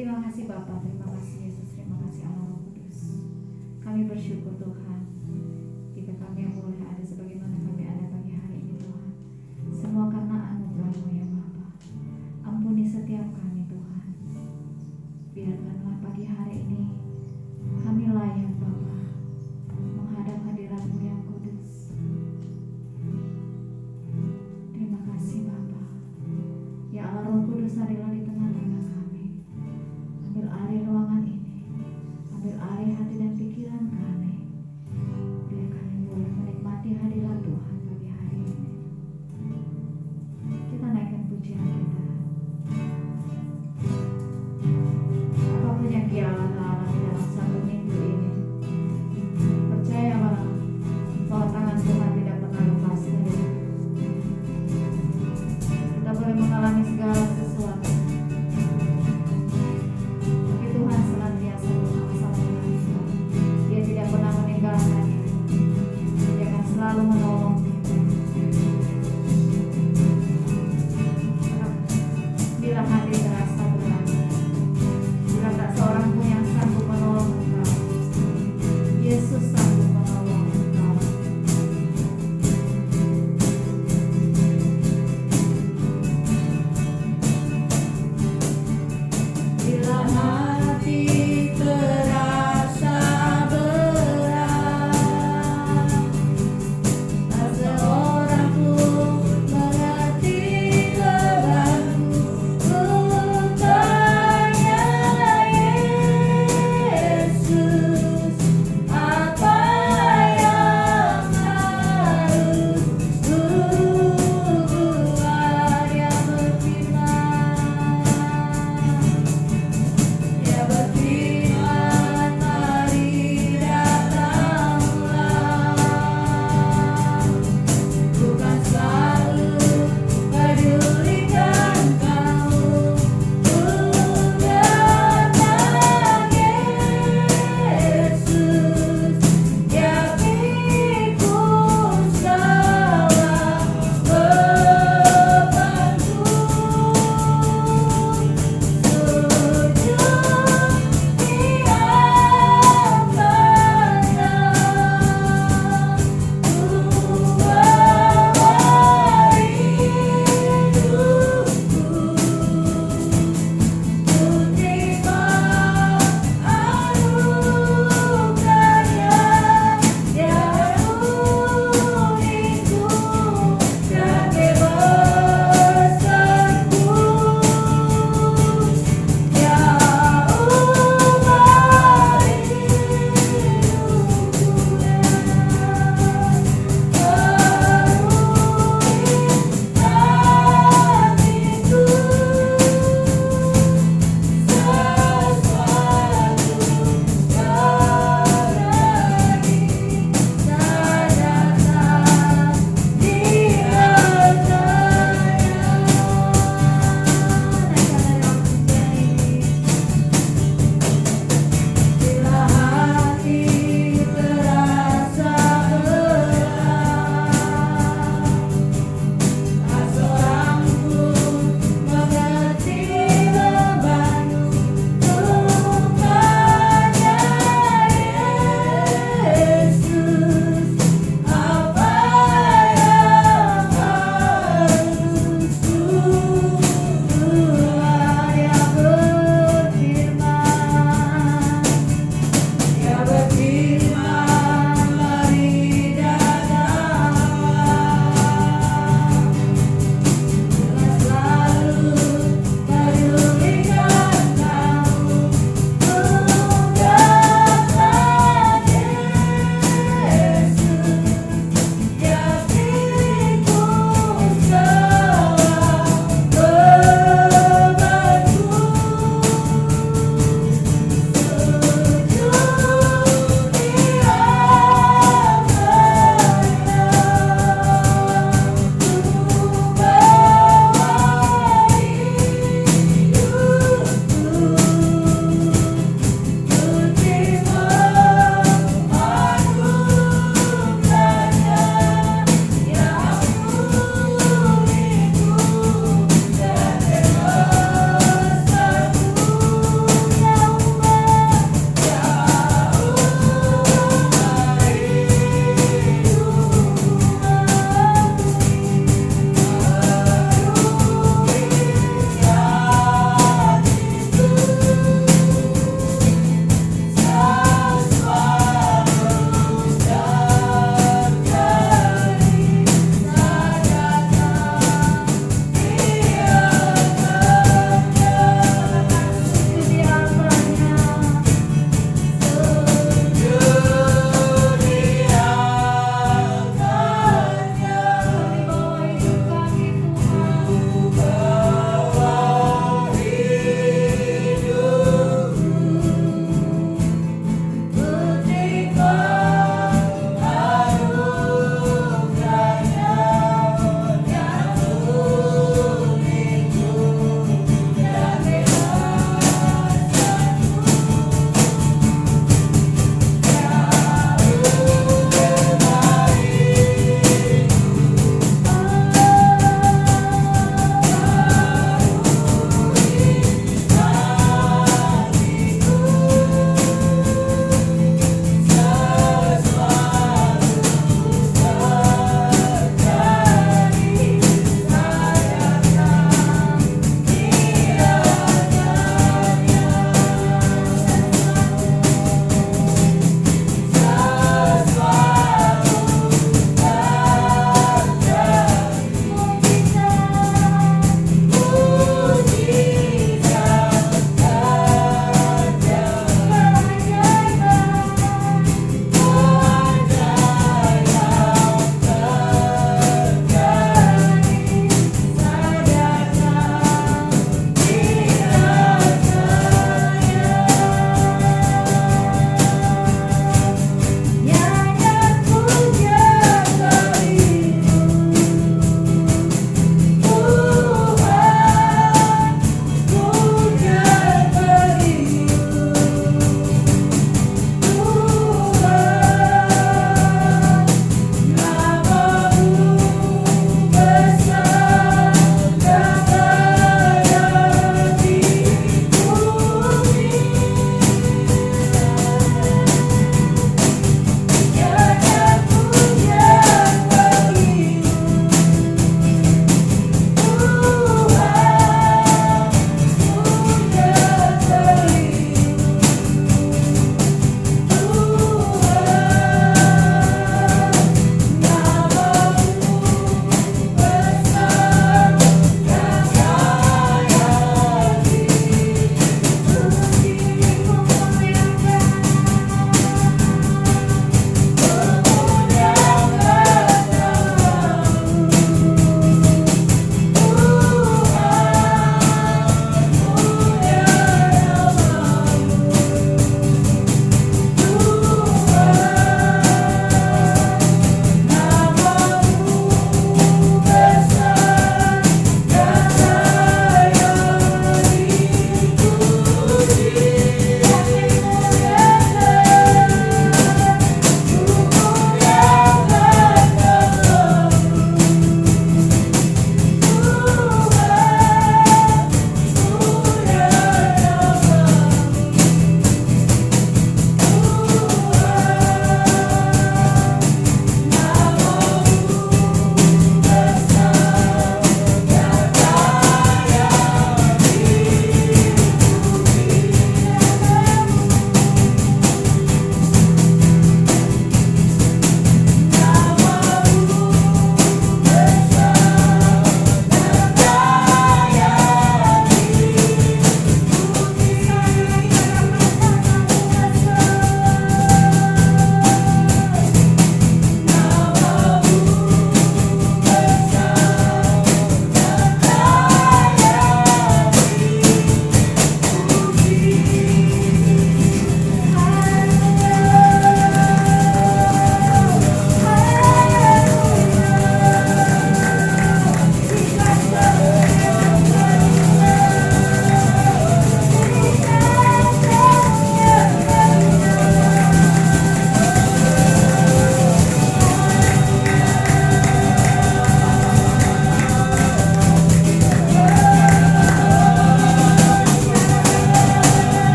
Terima kasih Bapa, terima kasih Yesus, terima kasih Allah Roh Kudus. Kami bersyukur Tuhan, jika kami yang boleh ada sebagaimana kami ada pagi hari ini Tuhan. Semua karena anugerah-Mu ya Bapa. Ampuni setiap kami Tuhan. Biarkanlah pagi hari ini kami layak Bapa menghadap hadirat-Mu yang kudus. Terima kasih Bapa. Ya Allah Roh Kudus, hadirlah di tengah-tengah kami. Ambil alih ruangan ini, ambil alih hati dan pikiran kami.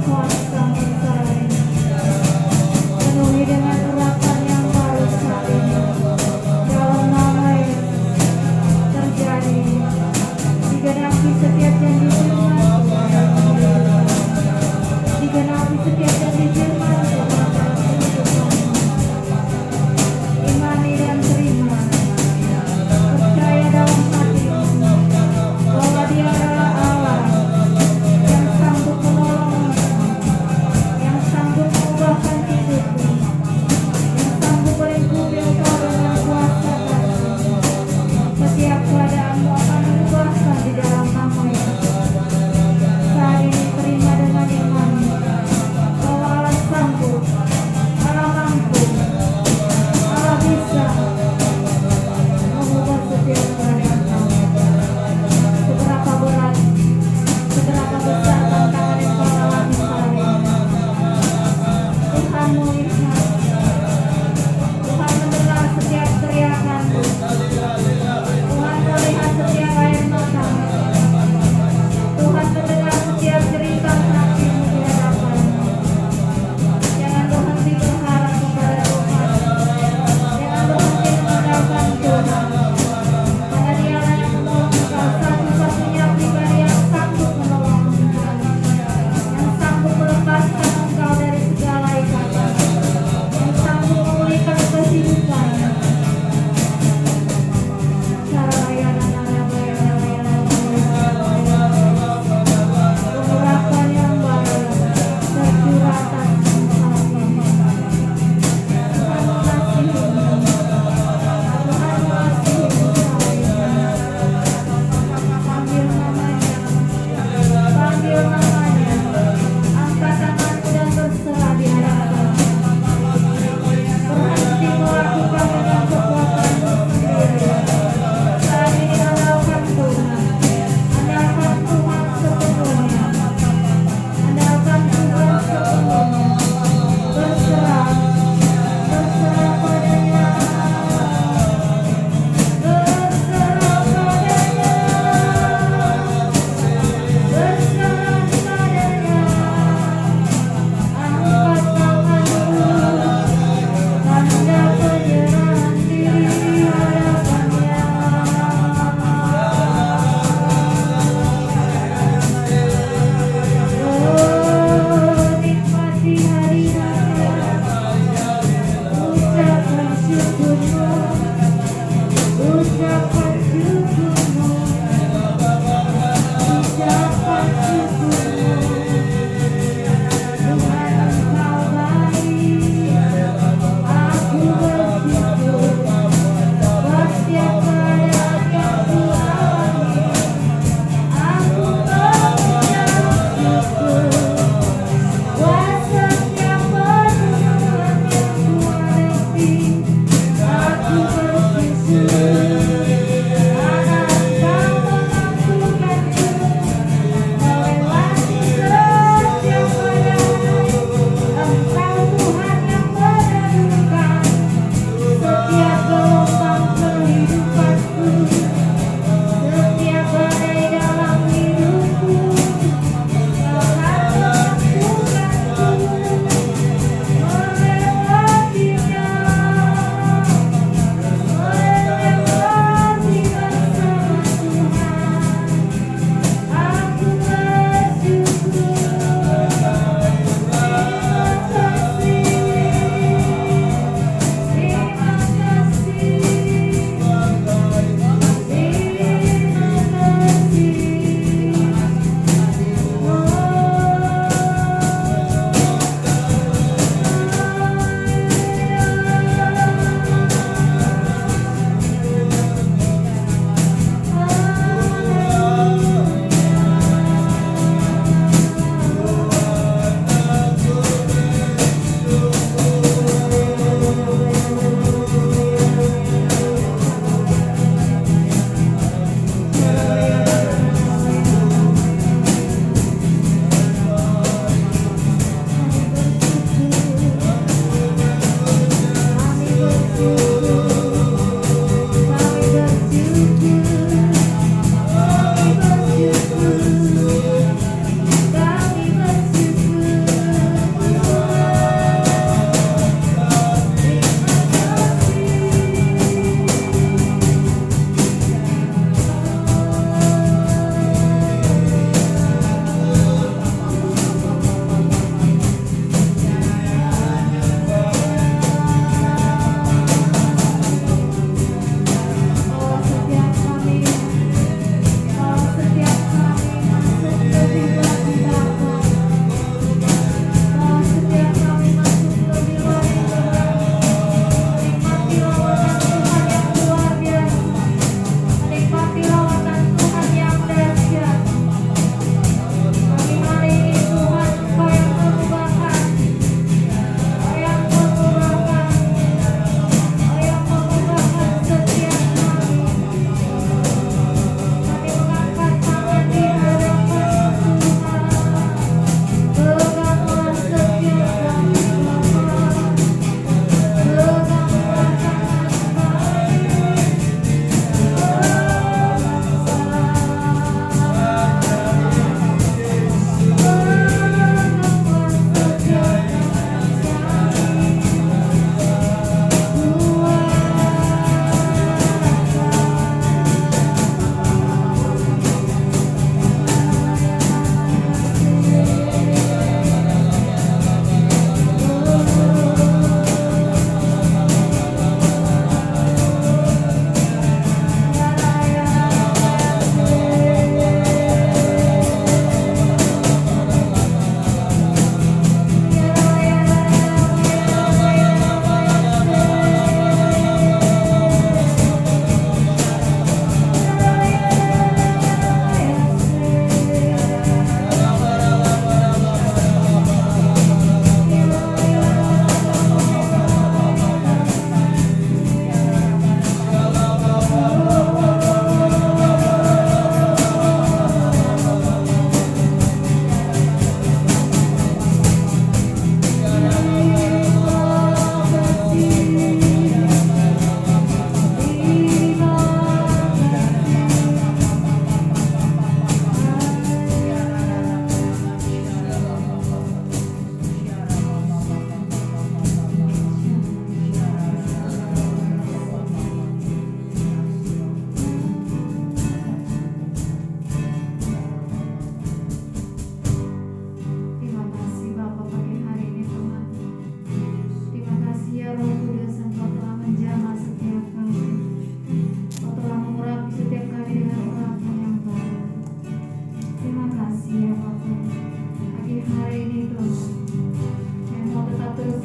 kuasa menyertai. Penuhi dengan urapan yang baru saat ini. Dalam nama Yesus terjadi. Digenapi setiap janji firman Tuhan. Digenapi setiap janji firman Tuhan dalam kehidupan. Imani dan terima. Percaya dalam hatimu bahwa Dia adalah Allah yang sanggup menolongmu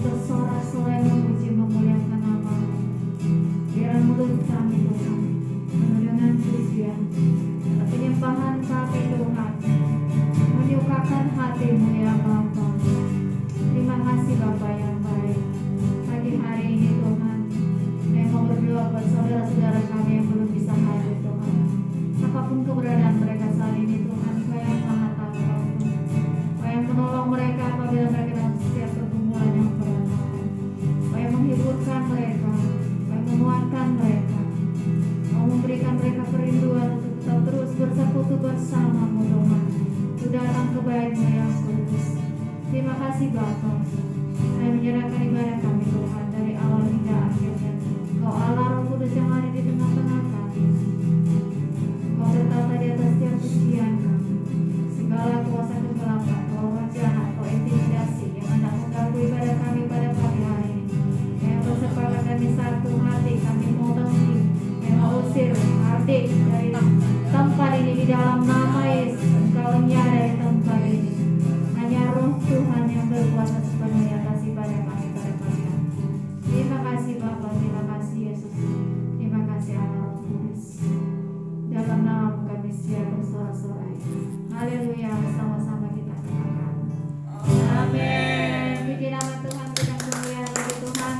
bersorak-sorai memuji memuliakan nama. Biar mulut kami Tuhan penuh dengan pujian, penyembahan kami Tuhan, menyukakan hati-Mu ya Bapa. Terima kasih Bapa yang baik. Pagi hari ini Tuhan, kami mau berdoa buat saudara-saudara kami yang belum bisa hadir Tuhan. Apapun keberadaan mereka saat ini Tuhan, Kau yang Maha Tahu Bapa. Kau yang menolong mereka apabila mereka dalam setiap pergumulan yang berat Tuhan. Kau yang menghiburkan mereka, Kau yang menguatkan mereka, Kau memberikan mereka kerinduan untuk tetap terus bersekutu bersama-Mu Tuhan. Ku datang ke bait-Mu yang kudus. Terima kasih Bapa. Saya menyerahkan ibadah kami Tuhan dari awal hingga akhirnya. Kau Allah Roh Kudus yang ada di tengah-tengah kami. Kau bertata di atas setiap ujian kami. Segala kuasa kegelapan, lawan jahat, kau intimidasi yang hendak mengganggu ibadah kami pada pagi hari ini. Yang bersepakat kami satu hati, kami mau benci, yang mau usir hardik dari tempat ini di dalam nama Yesus. Engkau lenyap dari tempat ini. Hanya Roh Tuhan yang berkuasa sepenuhnya atas ibadah kami pada pagi hari. Terima kasih Bapa, terima kasih Yesus, terima kasih Allah Roh Kudus. Dalam nama kami siap bersorak-sorai. Haleluya, sama-sama kita katakan. Amin. Puji nama Tuhan, kita kemuliaan bagi Tuhan.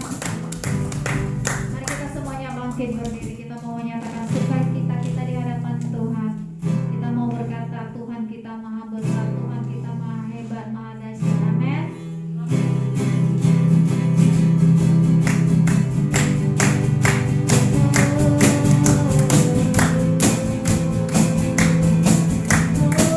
Mari kita semuanya bangkit berdiri. Kita mau menyatakan sukacita kita di hadapan Tuhan. Kita mau berkata Tuhan kita maha besar, Tuhan kita maha hebat, maha dahsyat. Amin. Oh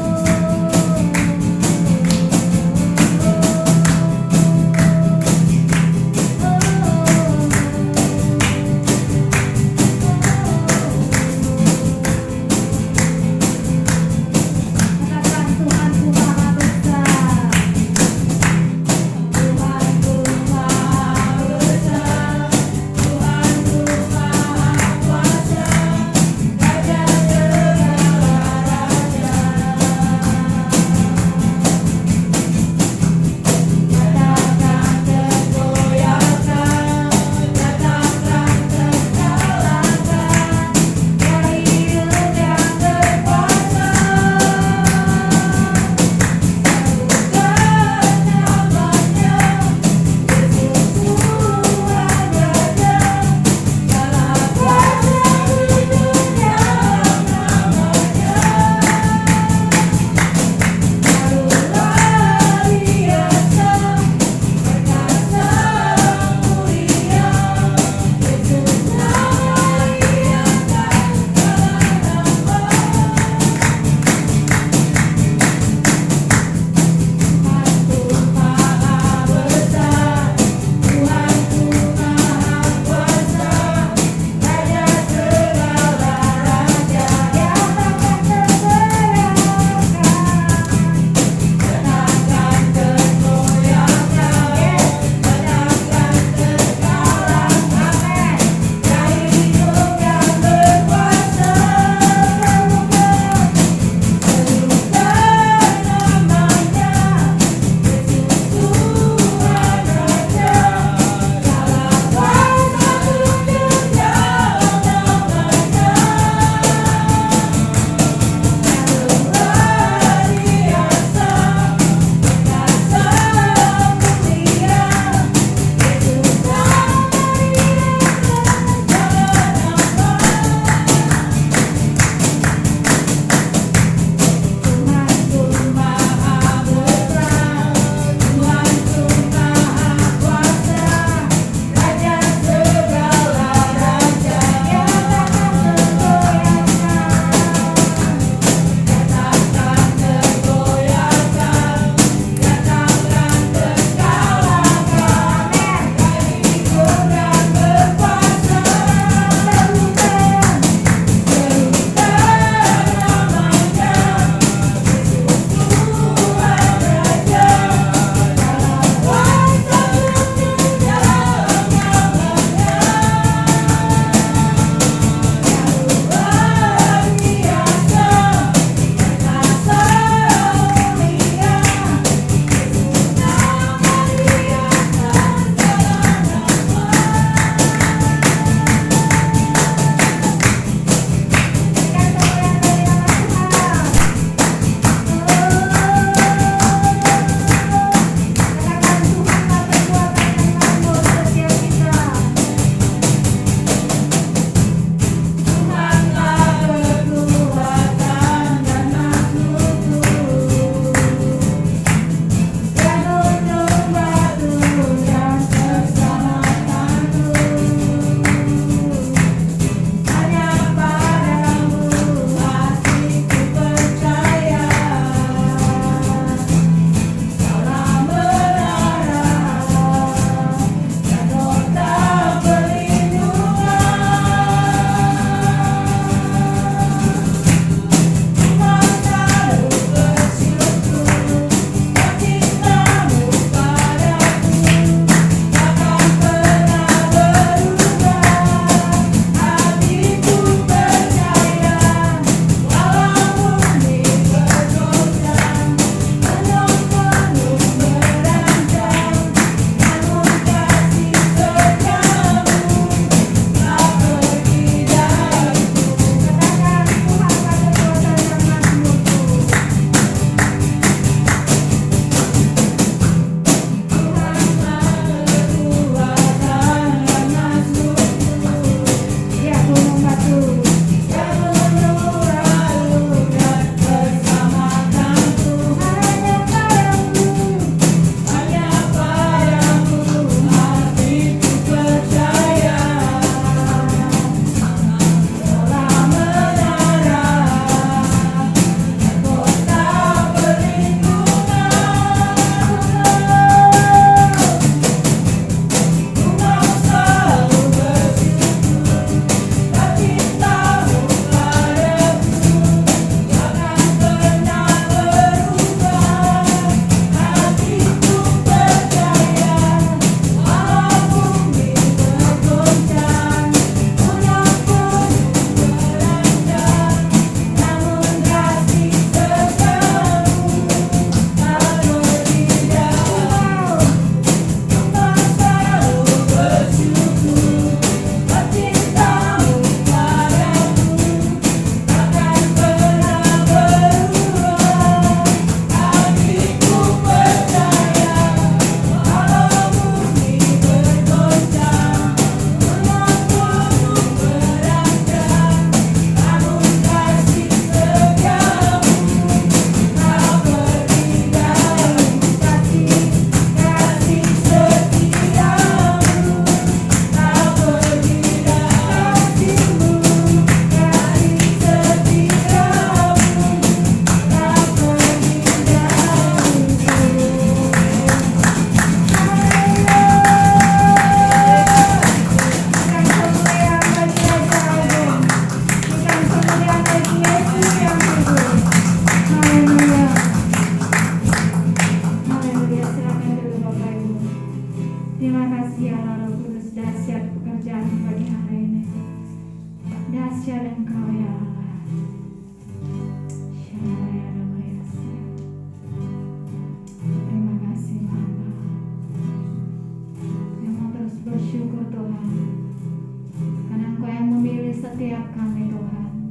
setiap kami Tuhan.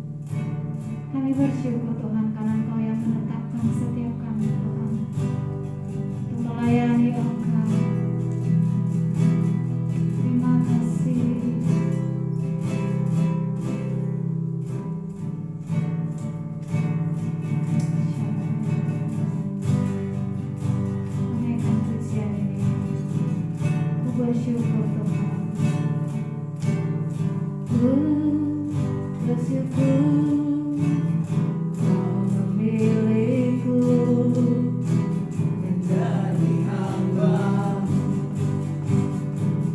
Kami bersyukur Tuhan karena Engkau yang menetapkan setiap kami Tuhan untuk melayani Engkau. Terima kasih. Menaikkan pujian ini. Ku bersyukur Tuhan. Ku bersyukur Kau memilihku menjadi hamba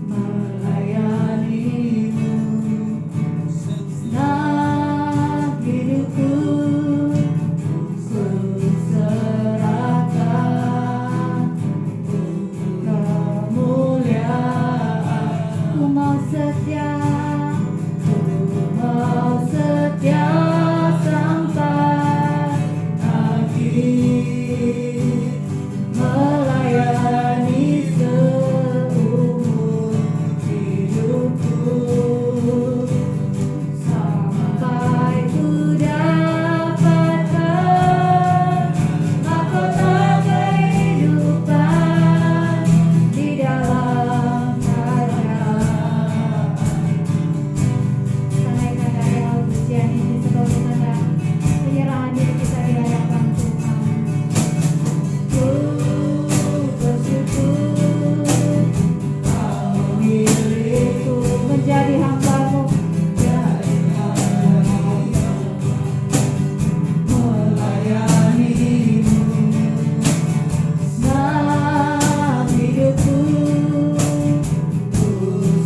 melayanimu. Senang hidupku ku serahkan untuk kemuliaan. Ku mau setia, ku mau setia sampai akhir, melayani seumur hidupku, sampai ku dapatkan mahkota kehidupan di dalam kerajaan. Naikkan dari pujian ini sebagai tanda penyerahan diri kita di hadapan Tuhan. Ku bersyukur Kau milikku menjadi hamba-Mu, melayanimu. Senang hidupku ku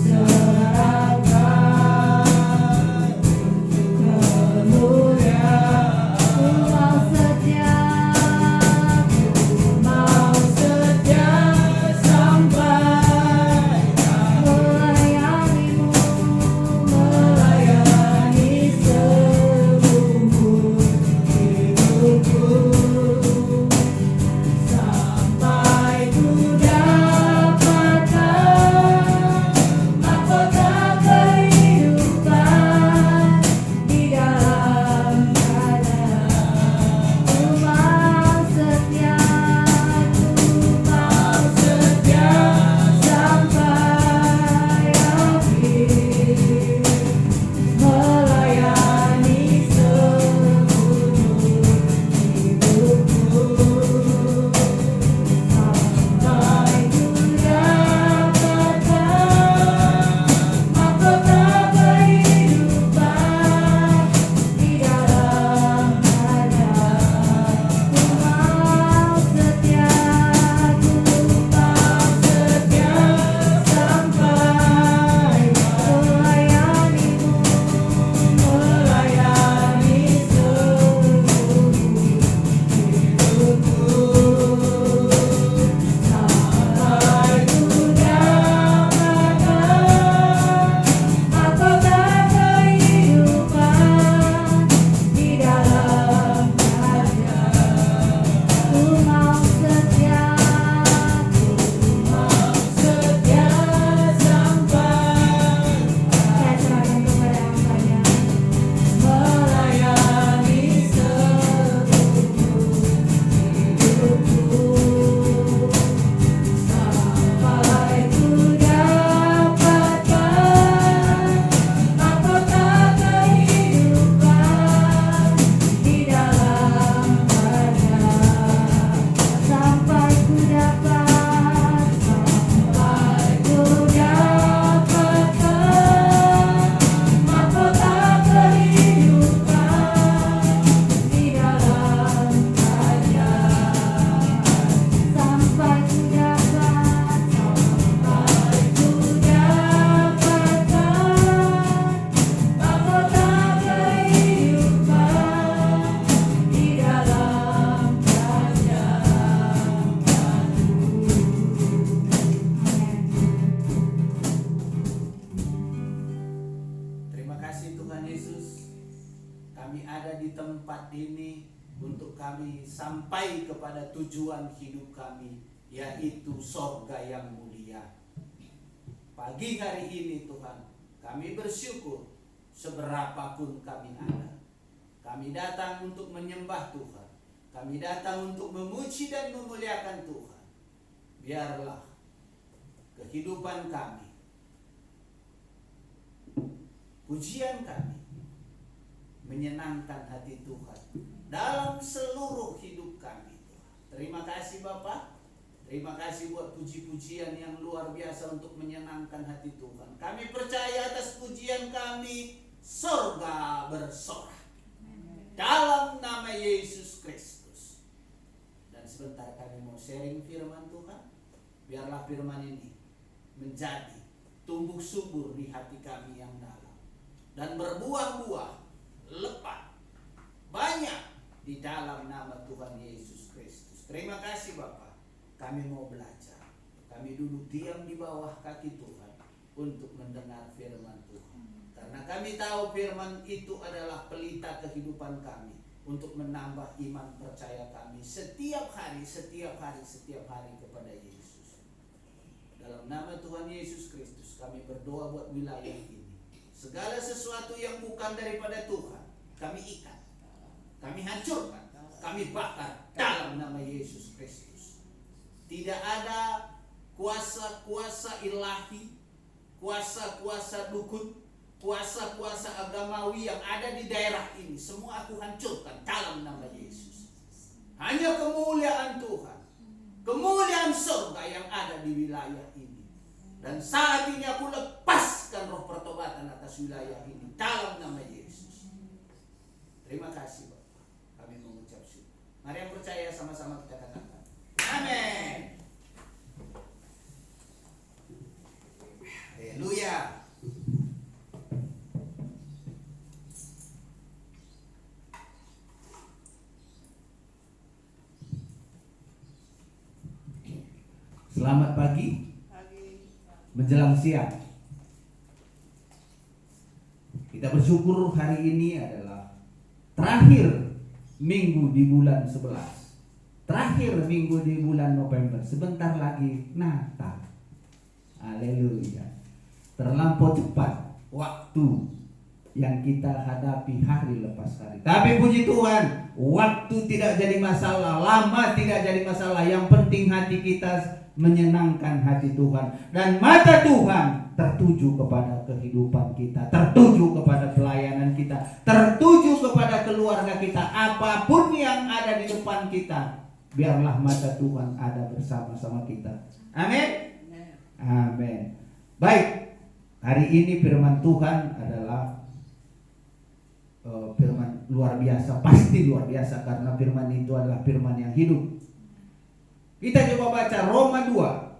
serahkan kemuliaan. Ku mau setia, ku mau setia sampai melayanimu, melayani seumur hidupku, sampai ku dapatkan mahkota kehidupan di dalam kerajaan. Ku mau setia, ku mau setia sampai akhir, melayani seumur hidupku, sampai ku dapatkan mahkota kehidupan di dalam kerajaan. Ku mau setia, ku mau setia sampai melayanimu, melayani seumur hidupku, sampai ku dapatkan mahkota kehidupan di dalam kerajaan. Ku mau setia, ku mau setia sampai. Saya serahkan kepada hamba-Nya, melayani seumur hidupku, sampai ku dapatkan mahkota kehidupan di dalam kerajaan. Sampai ku dapatkan mahkota kehidupan di dalam kerajaan. Sampai ku dapatkan mahkota kehidupan di dalam kerajaan. Terima kasih Tuhan Yesus. Kami ada di tempat ini untuk kami sampai kepada tujuan hidup kami, yaitu sorga yang mulia. Pagi hari ini Tuhan, kami bersyukur seberapapun kami ada. Kami datang untuk menyembah Tuhan. Kami datang untuk memuji dan memuliakan Tuhan. Biarlah kehidupan kami, pujian kami menyenangkan hati Tuhan dalam seluruh hidup kami. Terima kasih Bapak. Terima kasih buat puji-pujian yang luar biasa untuk menyenangkan hati Tuhan. Kami percaya atas pujian kami, sorga bersorak dalam nama Yesus Kristus. Dan sebentar kami mau sharing firman Tuhan. Biarlah firman ini menjadi tumbuh subur di hati kami yang dalam dan berbuah-buah lebat banyak di dalam nama Tuhan Yesus Kristus. Terima kasih Bapak. Kami mau belajar. Kami duduk diam di bawah kaki Tuhan untuk mendengar firman Tuhan. Karena kami tahu firman itu adalah pelita kehidupan kami untuk menambah iman percaya kami setiap hari kepada Yesus. Dalam nama Tuhan Yesus Kristus kami berdoa buat wilayah ini. Segala sesuatu yang bukan daripada Tuhan kami ikat, kami hancurkan, kami bakar dalam nama Yesus Kristus. Tidak ada kuasa-kuasa ilahi, kuasa-kuasa dukun, kuasa-kuasa agamawi yang ada di daerah ini. Semua aku hancurkan dalam nama Yesus. Hanya kemuliaan Tuhan, kemuliaan surga yang ada di wilayah ini. Dan saat ini aku lepaskan roh pertobatan atas wilayah ini dalam nama Yesus. Terima kasih Bapak. Kami mengucap syukur. Mari yang percaya sama-sama kita katakan amin. Haleluya. Selamat pagi. Menjelang siang. Kita bersyukur hari ini adalah terakhir minggu di bulan 11. Terakhir minggu di bulan November. Sebentar lagi Natal. Haleluya. Terlampau cepat waktu yang kita hadapi hari lepas hari. Tapi puji Tuhan, waktu tidak jadi masalah, lama tidak jadi masalah. Yang penting hati kita menyenangkan hati Tuhan, dan mata Tuhan tertuju kepada kehidupan kita, tertuju kepada pelayanan kita, tertuju kepada keluarga kita. Apapun yang ada di depan kita, biarlah mata Tuhan ada bersama-sama kita. Amin. Amin. Baik, hari ini firman Tuhan adalah firman luar biasa, pasti luar biasa, karena firman itu adalah firman yang hidup. Kita coba baca Roma 2.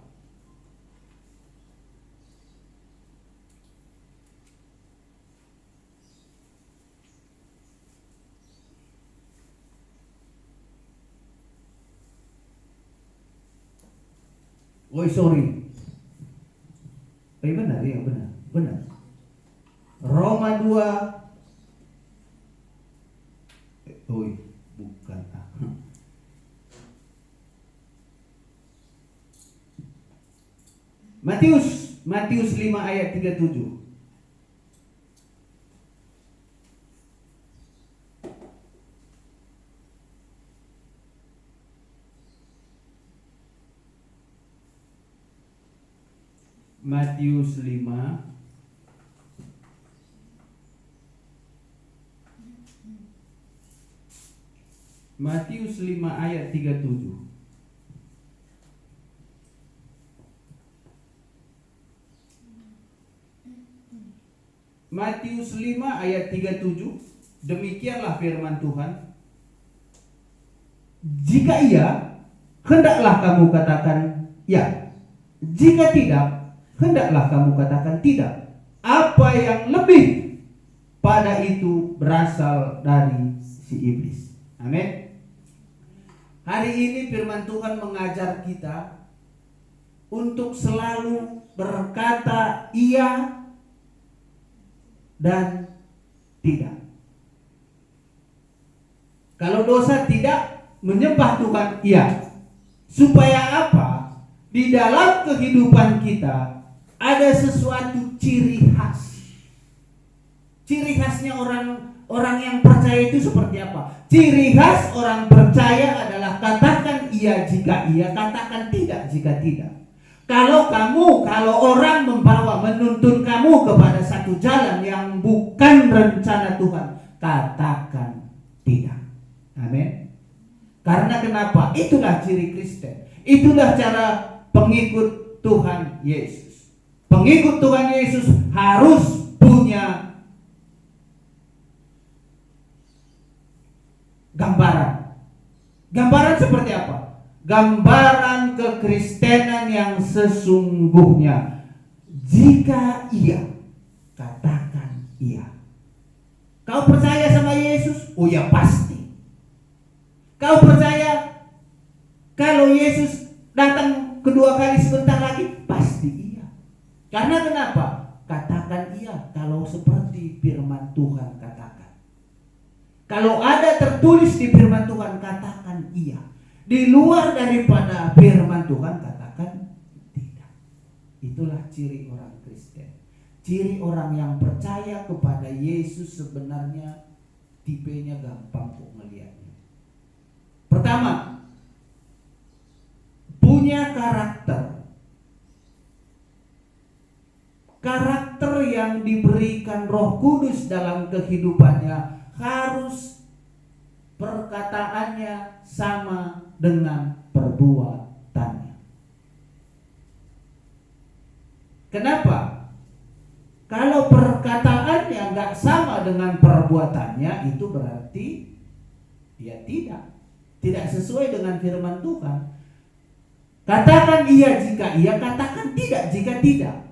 Sorry. Benar ya, benar. Roma 2. Bukan. Matius 5 ayat 37. Matius 5 ayat 37. Matius 5 ayat 37. Demikianlah firman Tuhan. Jika iya, hendaklah kamu katakan ya. Jika tidak, hendaklah kamu katakan tidak. Apa yang lebih pada itu berasal dari si iblis. Amin. Hari ini firman Tuhan mengajar kita untuk selalu berkata iya dan tidak. Kalau dosa tidak, menyembah Tuhan iya. Supaya apa? Di dalam kehidupan kita ada sesuatu ciri khas. Ciri khasnya orang yang percaya itu seperti apa? Ciri khas orang percaya adalah katakan iya jika iya, katakan tidak jika tidak. Kalau orang menuntun kamu kepada satu jalan yang bukan rencana Tuhan, katakan tidak. Amin. Karena kenapa? Itulah ciri Kristen. Itulah cara pengikut Tuhan Yesus. Pengikut Tuhan Yesus harus punya gambaran. Gambaran seperti apa? Gambaran kekristenan yang sesungguhnya. Jika iya, katakan iya. Kau percaya sama Yesus? Oh ya pasti. Kau percaya kalau Yesus datang kedua kali sebentar lagi? Pasti iya. Karena kenapa? Katakan iya kalau seperti firman Tuhan katakan. Kalau ada tertulis di firman Tuhan, katakan iya. Di luar daripada firman Tuhan, katakan tidak. Itulah ciri orang Kristen. Ciri orang yang percaya kepada Yesus sebenarnya tipenya gampang kok melihatnya. Pertama, punya karakter. Karakter yang diberikan Roh Kudus dalam kehidupannya harus perkataannya sama dengan perbuatannya. Kenapa? Kalau perkataannya nggak sama dengan perbuatannya, itu berarti ya tidak sesuai dengan firman Tuhan. Katakan iya jika iya, katakan tidak jika tidak.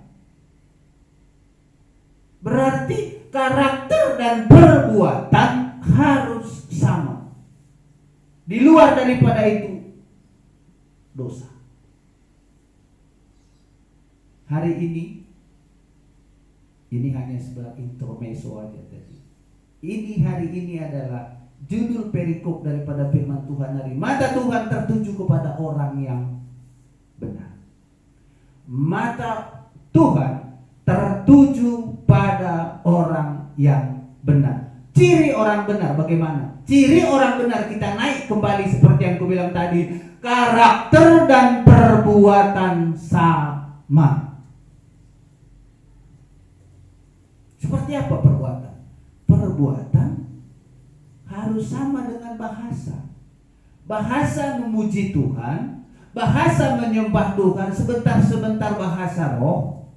Berarti karakter dan perbuatan harus sama. Di luar daripada itu dosa. Hari ini hanya sebuah intermezzo aja tadi. Hari ini adalah judul perikop daripada firman Tuhan hari. Mata Tuhan tertuju kepada orang yang benar. Mata Tuhan tertuju pada orang yang benar. Ciri orang benar bagaimana? Ciri orang benar, kita naik kembali seperti yang aku bilang tadi. Karakter dan perbuatan sama. Seperti apa perbuatan? Perbuatan harus sama dengan bahasa. Bahasa memuji Tuhan, bahasa menyembah Tuhan, sebentar-sebentar bahasa roh.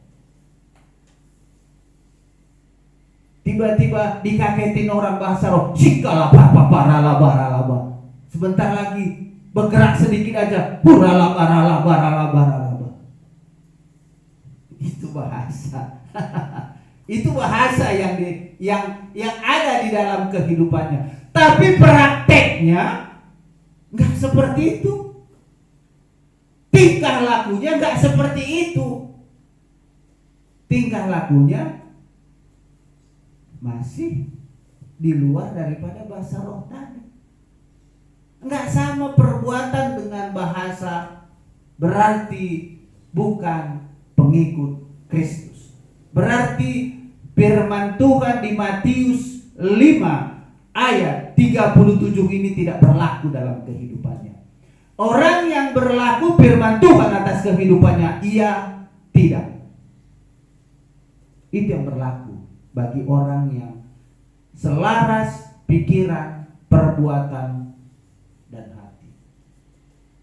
Tiba-tiba dikagetin orang bahasa roh, sikala paralaba. Sebentar lagi bergerak sedikit aja, paralaba. Itu bahasa. Itu bahasa yang ada di dalam kehidupannya. Tapi prakteknya nggak seperti itu. Tingkah lakunya nggak seperti itu. Tingkah lakunya masih di luar daripada bahasa roh tadi. Enggak sama perbuatan dengan bahasa, berarti bukan pengikut Kristus. Berarti firman Tuhan di Matius 5 ayat 37 ini tidak berlaku dalam kehidupannya. Orang yang berlaku firman Tuhan atas kehidupannya, ia tidak. Itu yang berlaku bagi orang yang selaras pikiran, perbuatan, dan hati.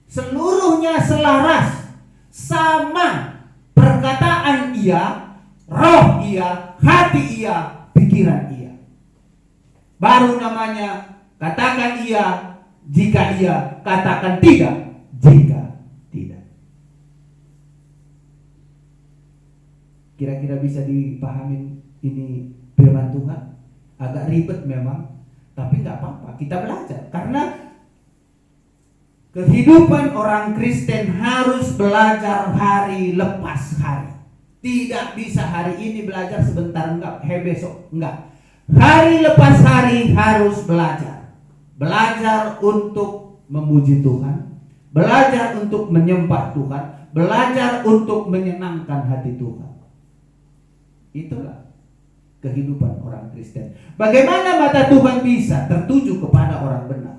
Seluruhnya selaras, sama, perkataan iya, roh iya, hati iya, pikiran iya. Baru namanya katakan iya jika iya, katakan tidak jika tidak. Kira-kira bisa dipahami ini firman Tuhan? Agak ribet memang, tapi nggak apa-apa, kita belajar. Karena kehidupan orang Kristen harus belajar hari lepas hari. Tidak bisa hari ini belajar sebentar, enggak, besok enggak. Hari lepas hari harus belajar. Belajar untuk memuji Tuhan, belajar untuk menyembah Tuhan, belajar untuk menyenangkan hati Tuhan. Itulah kehidupan orang Kristen. Bagaimana mata Tuhan bisa tertuju kepada orang benar?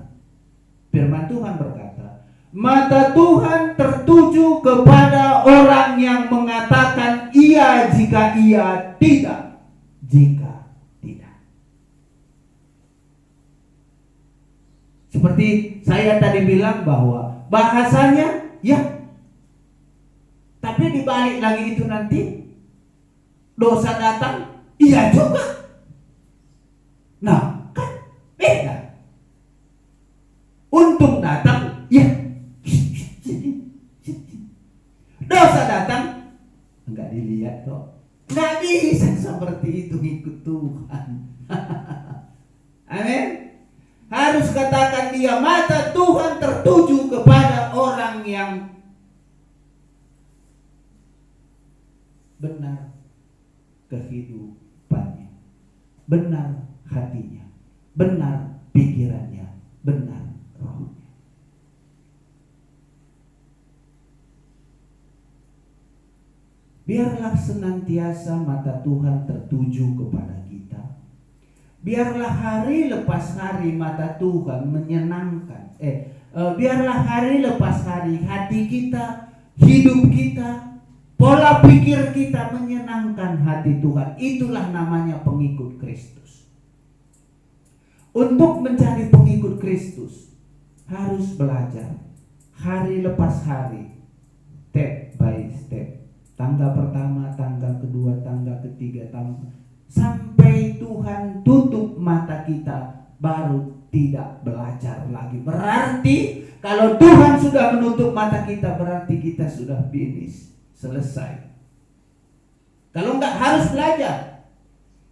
Firman Tuhan berkata, mata Tuhan tertuju kepada orang yang mengatakan iya jika iya, tidak jika tidak. Seperti saya tadi bilang bahwa bahasanya ya, tapi dibalik lagi itu nanti dosa datang, iya juga. Nah, kan beda. Untung datang, ya. Dosa datang, enggak dilihat kok. Enggak bisa seperti itu ngikut Tuhan. Amin. Harus katakan dia, mata Tuhan tertuju kepada orang yang benar kehidupannya, benar hatinya, benar pikirannya, benar rohnya. Biarlah senantiasa mata Tuhan tertuju kepada kita. Biarlah hari lepas hari mata Tuhan menyenangkan. Biarlah hari lepas hari hati kita, hidup kita, pola pikir kita menyenangkan hati Tuhan. Itulah namanya pengikut Kristus. Untuk menjadi pengikut Kristus harus belajar hari lepas hari, step by step. Tangga pertama, tangga kedua, tangga ketiga, sampai Tuhan tutup mata kita, baru tidak belajar lagi. Berarti kalau Tuhan sudah menutup mata kita, berarti kita sudah finish, selesai. Kalau enggak, harus belajar.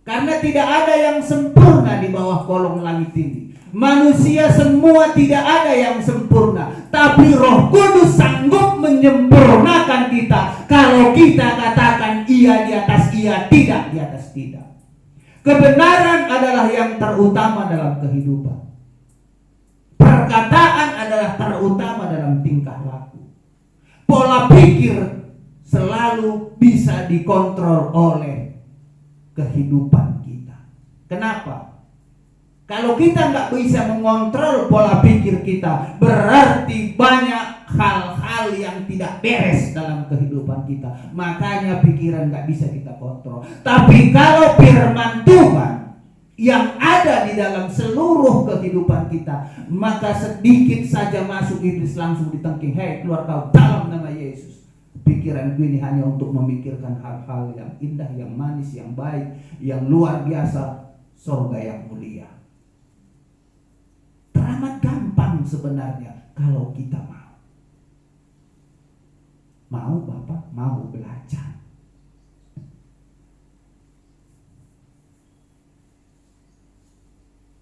Karena tidak ada yang sempurna di bawah kolong langit ini. Manusia semua tidak ada yang sempurna, tapi Roh Kudus sanggup menyempurnakan kita kalau kita katakan iya di atas iya, tidak di atas tidak. Kebenaran adalah yang terutama dalam kehidupan. Perkataan adalah terutama dalam tingkah laku. Pola pikir selalu bisa dikontrol oleh kehidupan kita. Kenapa? Kalau kita nggak bisa mengontrol pola pikir kita, berarti banyak hal-hal yang tidak beres dalam kehidupan kita. Makanya pikiran nggak bisa kita kontrol. Tapi kalau firman Tuhan yang ada di dalam seluruh kehidupan kita, maka sedikit saja masuk iblis langsung ditengking, hei keluar kau dalam nama Yesus. Pikiran gue ini hanya untuk memikirkan hal-hal yang indah, yang manis, yang baik, yang luar biasa, surga yang mulia. Teramat gampang sebenarnya kalau kita mau. Mau Bapak, mau belajar.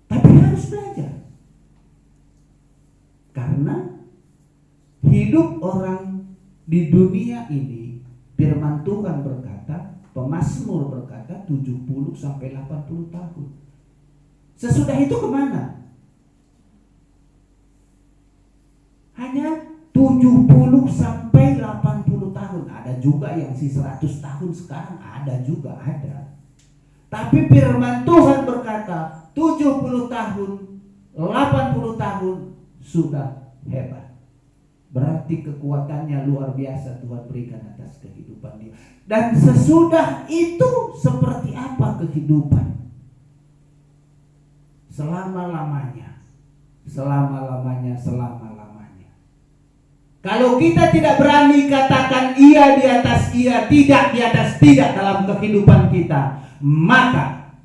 Tapi harus belajar. Karena hidup orang di dunia ini, firman Tuhan berkata, pemazmur berkata 70 sampai 80 tahun. Sesudah itu kemana? Hanya 70 sampai 80 tahun. Ada juga yang 100 tahun sekarang, ada juga ada. Tapi firman Tuhan berkata 70 tahun, 80 tahun sudah hebat. Berarti kekuatannya luar biasa Tuhan berikan atas kehidupan dia. Dan sesudah itu seperti apa kehidupan? Selama-lamanya. Selama-lamanya, selama-lamanya. Kalau kita tidak berani katakan iya di atas iya, tidak di atas tidak dalam kehidupan kita, maka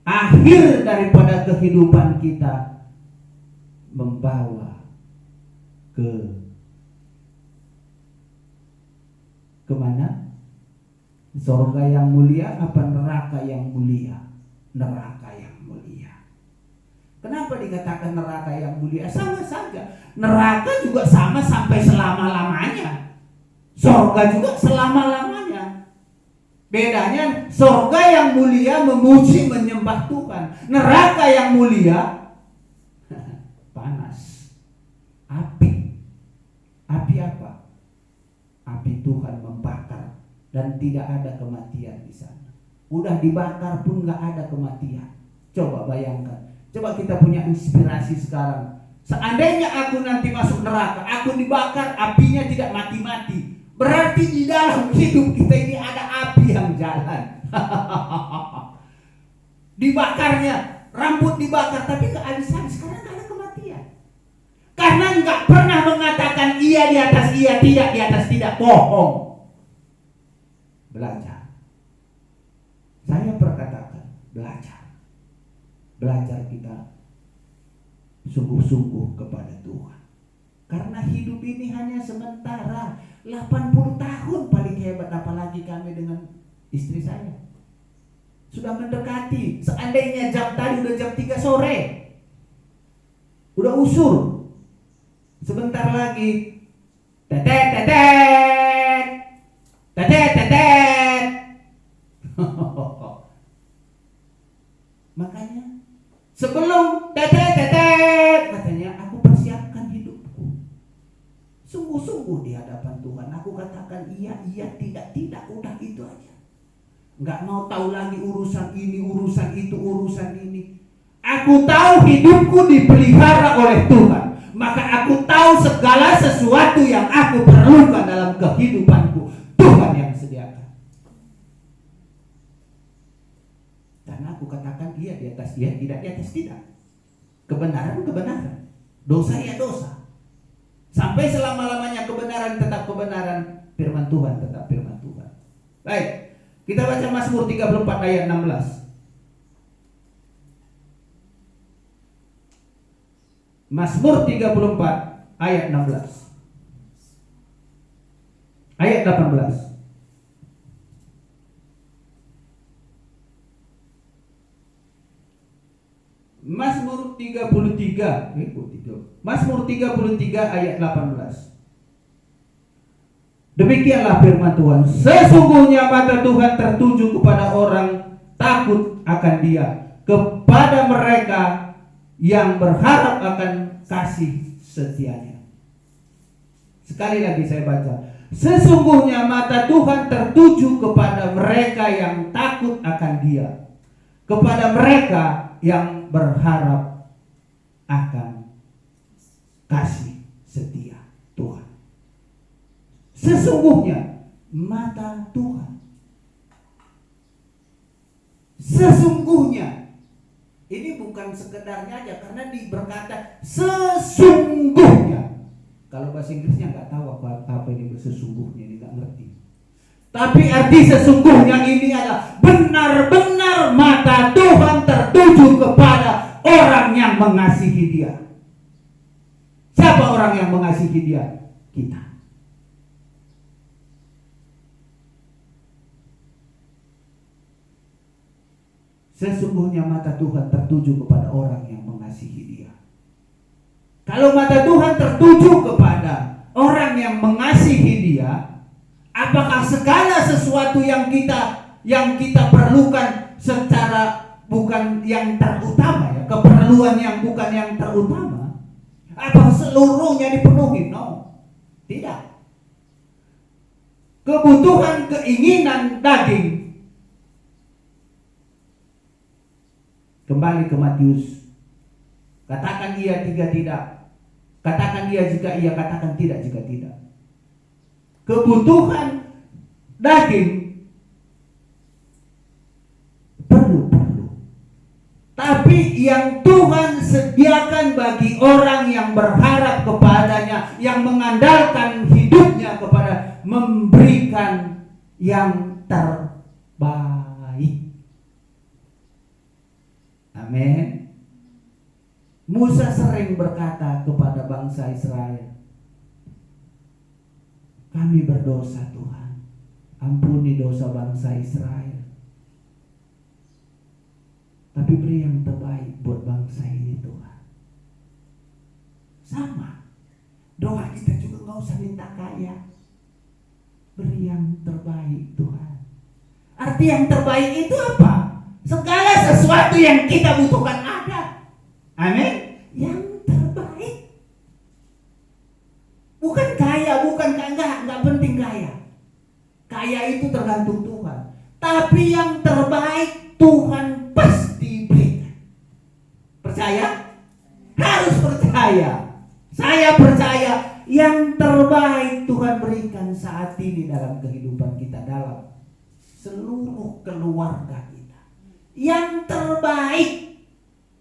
akhir daripada kehidupan kita membawa kemana? Surga yang mulia apa neraka yang mulia? Neraka yang mulia. Kenapa dikatakan neraka yang mulia? Sama saja. Neraka juga sama sampai selama-lamanya. Surga juga selama-lamanya. Bedanya surga yang mulia memuji menyembah Tuhan. Neraka yang mulia panas. Api. Api apa? Api Tuhan membakar dan tidak ada kematian di sana. Udah dibakar pun nggak ada kematian. Coba bayangkan. Coba kita punya inspirasi sekarang. Seandainya aku nanti masuk neraka, aku dibakar, apinya tidak mati-mati. Berarti di dalam hidup kita ini ada api yang jalan. Dibakarnya, rambut dibakar, tapi nggak habis-habis karena nggak ada kematian. Karena nggak pernah mengatakan iya di atas iya, tidak di atas tidak, bohong. Belajar. Saya perkatakan, belajar kita sungguh-sungguh kepada Tuhan. Karena hidup ini hanya sementara, 80 tahun paling hebat, apalagi kami dengan istri saya. Sudah mendekati, seandainya jam tadi udah jam 3 sore. Udah usur. Sebentar lagi tetet tetet. Tetet tetet. Makanya sebelum tetet tetet katanya aku persiapkan hidupku. Sungguh-sungguh di hadapan Tuhan aku katakan iya, tidak, udah itu aja. Enggak mau tahu lagi urusan ini, urusan itu, urusan ini. Aku tahu hidupku dipelihara oleh Tuhan. Maka aku tahu segala sesuatu yang aku perlukan dalam kehidupanku, Tuhan yang sediakan. Dan aku katakan iya di atas iya, tidak di atas tidak. Kebenaran, dosa ya dosa. Sampai selama-lamanya kebenaran tetap kebenaran, firman Tuhan tetap firman Tuhan. Baik, kita baca Mazmur 34 ayat 16. Mazmur 34 ayat 16. Ayat 18. Mazmur 33, Mazmur 33 ayat 18. Demikianlah firman Tuhan, sesungguhnya mata Tuhan tertuju kepada orang takut akan Dia, kepada mereka yang berharap akan kasih setianya. Sekali lagi saya baca, sesungguhnya mata Tuhan tertuju kepada mereka yang takut akan Dia, kepada mereka yang berharap akan kasih setia Tuhan. Sesungguhnya mata Tuhan, sesungguhnya ini bukan sekedarnya aja, karena berkata sesungguhnya. Kalau bahasa Inggrisnya nggak tahu apa ini sesungguhnya, ini nggak ngerti. Tapi arti sesungguhnya ini adalah benar-benar mata Tuhan tertuju kepada orang yang mengasihi Dia. Siapa orang yang mengasihi Dia? Kita. Sesungguhnya mata Tuhan tertuju kepada orang yang mengasihi Dia. Kalau mata Tuhan tertuju kepada orang yang mengasihi Dia, apakah segala sesuatu yang kita perlukan secara bukan yang terutama ya, keperluan yang bukan yang terutama, apa seluruhnya dipenuhi? No, tidak. Kebutuhan keinginan daging. Kembali ke Matius. Katakan iya jika tidak. Katakan iya jika iya, katakan tidak jika tidak. Kebutuhan daging perlu. Tapi yang Tuhan sediakan bagi orang yang berharap kepadanya, yang mengandalkan hidupnya kepada, memberikan yang terbaik. Amin. Musa sering berkata kepada bangsa Israel, kami berdosa Tuhan, ampuni dosa bangsa Israel, tapi beri yang terbaik buat bangsa ini Tuhan. Sama, doa kita juga gak usah minta kaya, beri yang terbaik Tuhan. Arti yang terbaik itu apa? Segala sesuatu yang kita butuhkan ada. Amin. Yang terbaik. Bukan kaya, enggak penting kaya. kaya itu tergantung Tuhan. Tapi yang terbaik Tuhan pasti berikan. Percaya? Harus percaya. Saya percaya yang terbaik Tuhan berikan saat ini dalam kehidupan kita, dalam seluruh keluarga kita. Yang terbaik.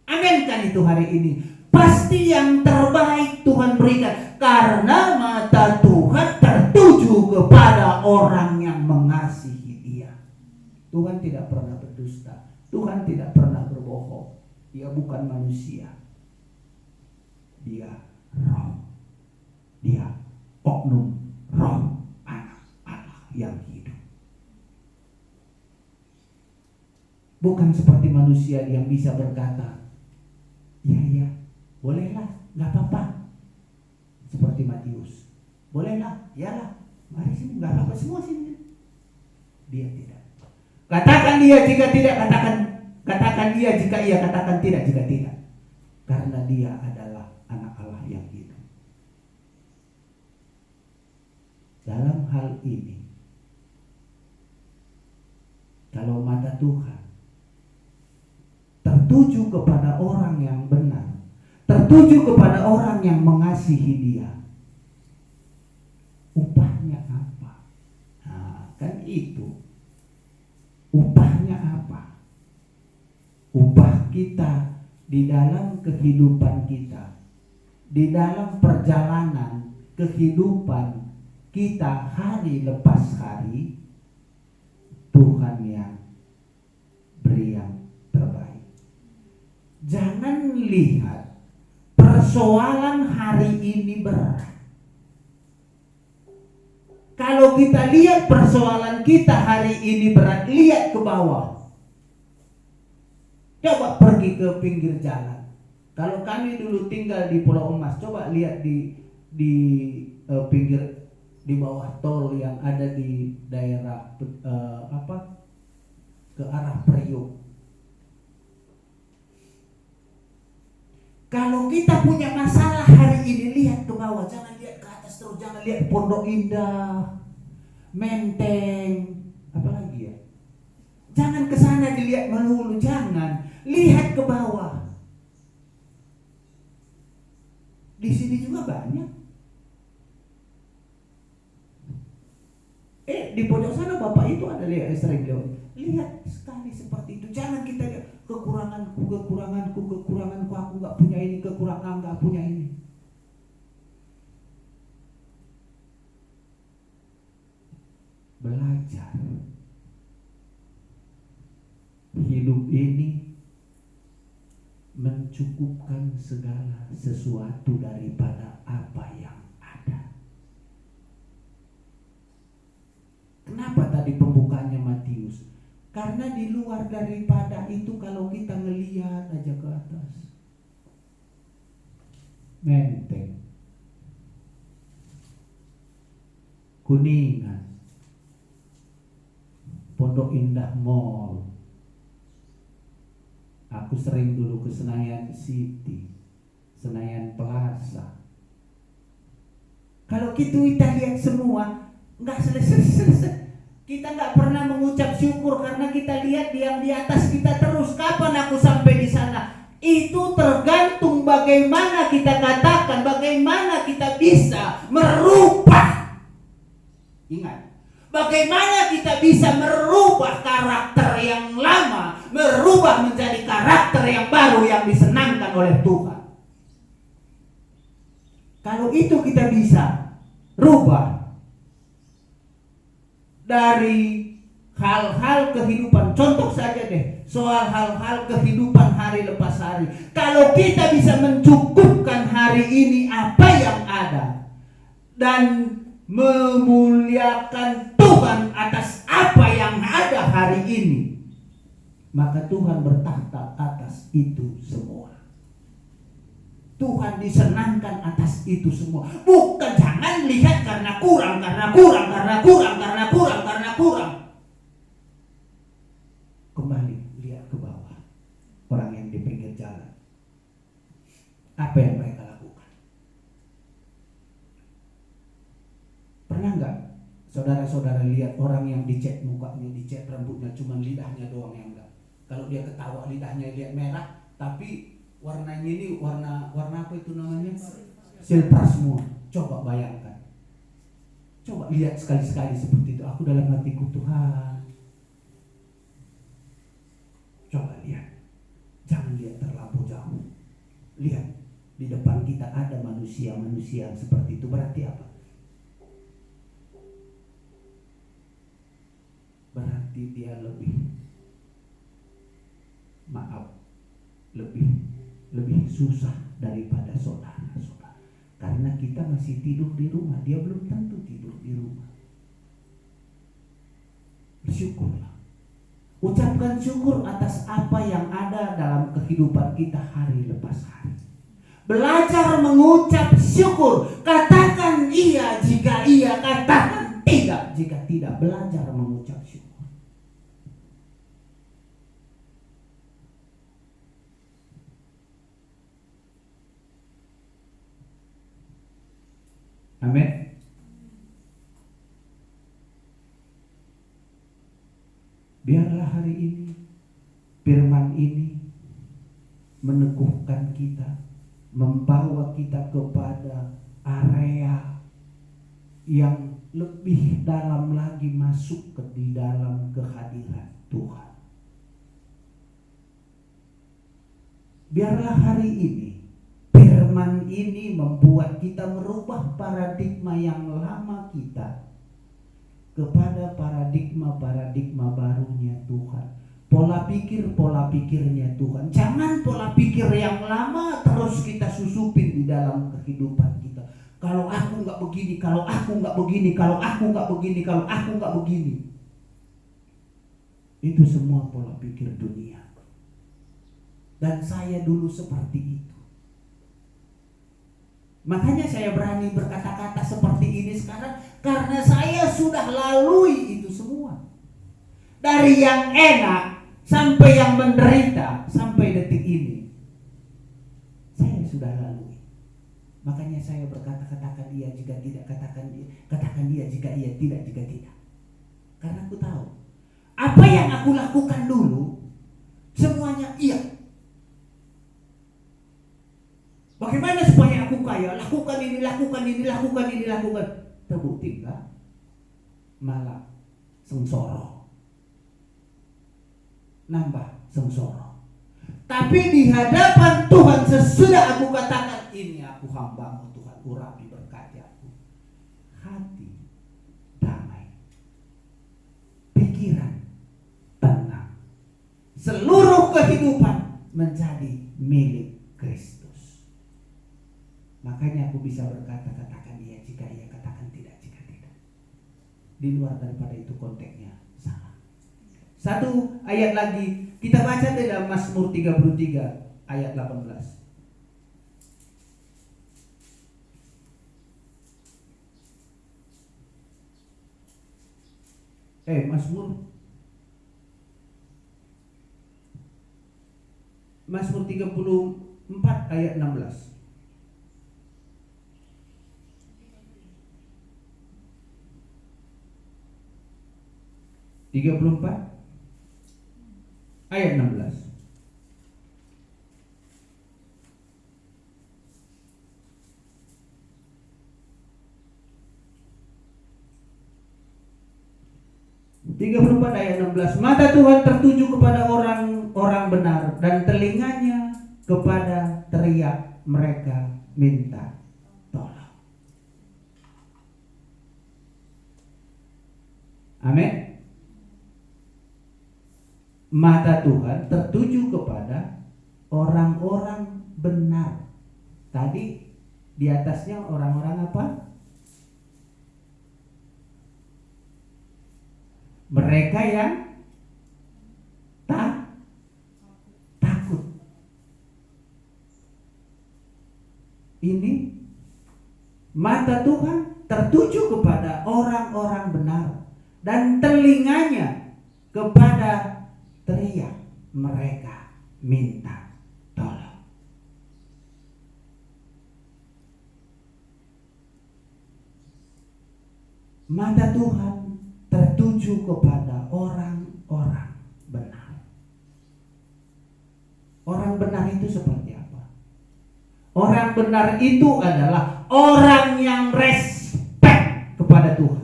Amin kan itu hari ini. Pasti yang terbaik Tuhan berikan. Karena mata Tuhan tertuju kepada orang yang mengasihi Dia. Tuhan tidak pernah berdusta. Tuhan tidak pernah berbohong. Dia bukan manusia. Dia roh. Dia oknum roh anak Allah yang hidup. Bukan seperti manusia yang bisa berkata, ya, bolehlah, nggak apa-apa. Seperti Matius, bolehlah, yalah, mari sini, nggak apa-apa semua sini. Dia tidak. Katakan dia jika tidak, katakan dia jika iya, katakan tidak jika tidak. Karena dia adalah anak Allah yang hidup. Dalam hal ini, kalau mata Tuhan tertuju kepada orang yang benar, tertuju kepada orang yang mengasihi Dia, upahnya apa? Nah, kan itu. Upahnya apa? Upah kita di dalam kehidupan kita, di dalam perjalanan kehidupan kita hari lepas hari, Tuhan yang beri yang terbaik. Jangan lihat persoalan hari ini berat. Kalau kita lihat persoalan kita hari ini berat, lihat ke bawah. Coba pergi ke pinggir jalan. Kalau kami dulu tinggal di Pulau Emas, coba lihat di pinggir, di bawah tol yang ada di daerah ke arah Priok. Kalau kita punya masalah hari ini, lihat ke bawah, jangan lihat ke atas terus, jangan lihat Pondok Indah, Menteng, apalagi ya. Jangan ke sana dilihat melulu, jangan. Lihat ke bawah. Di sini juga banyak. Di pojok sana Bapak itu ada lihat sering lewat. Lihat sekali seperti itu. Jangan kita lihat kekuranganku, aku nggak punya ini, kekurangan nggak punya ini. Belajar. Hidup ini mencukupkan segala sesuatu daripada apa yang ada. Kenapa tadi pembukaannya Matius? Karena di luar daripada itu, kalau kita ngelihat aja ke atas, Menteng, Kuningan, Pondok Indah Mall. Aku sering dulu ke Senayan City, Senayan Plaza. Kalau kita lihat semua, nggak selesai. Kita nggak pernah mengucap syukur karena kita lihat yang di atas kita terus. Kapan aku sampai di sana? Itu tergantung bagaimana kita katakan, bagaimana kita bisa merubah. Ingat, bagaimana kita bisa merubah karakter yang lama, merubah menjadi karakter yang baru yang disenangkan oleh Tuhan. Kalau itu kita bisa rubah dari hal-hal kehidupan, contoh saja deh, soal hal-hal kehidupan hari lepas hari. Kalau kita bisa mencukupkan hari ini apa yang ada dan memuliakan Tuhan atas apa yang ada hari ini, maka Tuhan bertahta atas itu semua. Tuhan disenangkan atas itu semua. Bukan, jangan lihat karena kurang. Kembali lihat ke bawah. Orang yang di pinggir jalan, apa yang mereka lakukan? Pernah nggak Saudara-saudara lihat orang yang dicat mukanya, dicat rambutnya, cuma lidahnya doang yang enggak. Kalau dia ketawa lidahnya lihat merah, tapi warnanya ini warna apa itu namanya? Silver semua. Coba bayangkan. Coba lihat sekali-sekali seperti itu. Aku dalam hatiku, Tuhan. Coba lihat. Jangan lihat terlampau jauh. Lihat, di depan kita ada manusia-manusia yang seperti itu. Berarti apa? Berarti dia lebih, lebih susah daripada saudara-saudara. Karena kita masih tidur di rumah, dia belum tentu tidur di rumah. Bersyukurlah. Ucapkan syukur atas apa yang ada dalam kehidupan kita hari lepas hari. Belajar mengucap syukur. Katakan iya jika iya, katakan tidak jika tidak. Belajar mengucap syukur. Amin. Biarlah hari ini firman ini meneguhkan kita, membawa kita kepada area yang lebih dalam lagi, masuk ke di dalam kehadiran Tuhan. Biarlah hari ini firman ini membuat kita merubah paradigma yang lama kita kepada paradigma barunya Tuhan. Pola pikirnya Tuhan. Jangan pola pikir yang lama terus kita susupin di dalam kehidupan kita. Kalau aku nggak begini, kalau aku nggak begini, kalau aku nggak begini, kalau aku nggak begini. Itu semua pola pikir dunia. Dan saya dulu seperti itu. Makanya saya berani berkata-kata seperti ini sekarang, karena saya sudah lalui itu semua. Dari yang enak sampai yang menderita sampai detik ini, saya sudah lalui. Makanya saya berkata, katakan iya jika tidak, katakan iya jika iya, tidak jika tidak. Karena aku tahu apa yang aku lakukan dulu semuanya iya. Bagaimana supaya aku kaya? Lakukan ini. Terbukti enggak? Malah sengsara. Nambah sengsara. Tapi di hadapan Tuhan sesudah aku katakan, ini aku hamba-Mu Tuhan, urapi berkati aku. Hati damai. Pikiran tenang. Seluruh kehidupan menjadi milik Kristus. Makanya aku bisa berkata, katakan iya jika iya, katakan tidak jika tidak. Di luar daripada itu konteksnya salah. Satu ayat lagi kita baca dalam Mazmur 33 ayat 18. Mazmur 34 ayat 16. 34 ayat 16. Ayat 16. Mata Tuhan tertuju kepada orang-orang benar, dan telinganya kepada teriak mereka minta tolong. Amin. Mata Tuhan tertuju kepada orang-orang benar. Tadi di atasnya orang-orang apa? Mereka yang takut. Ini mata Tuhan tertuju kepada orang-orang benar, dan telinganya kepada teriak mereka minta tolong. Mata Tuhan tertuju kepada orang-orang benar. Orang benar itu seperti apa? Orang benar itu adalah orang yang respect kepada Tuhan.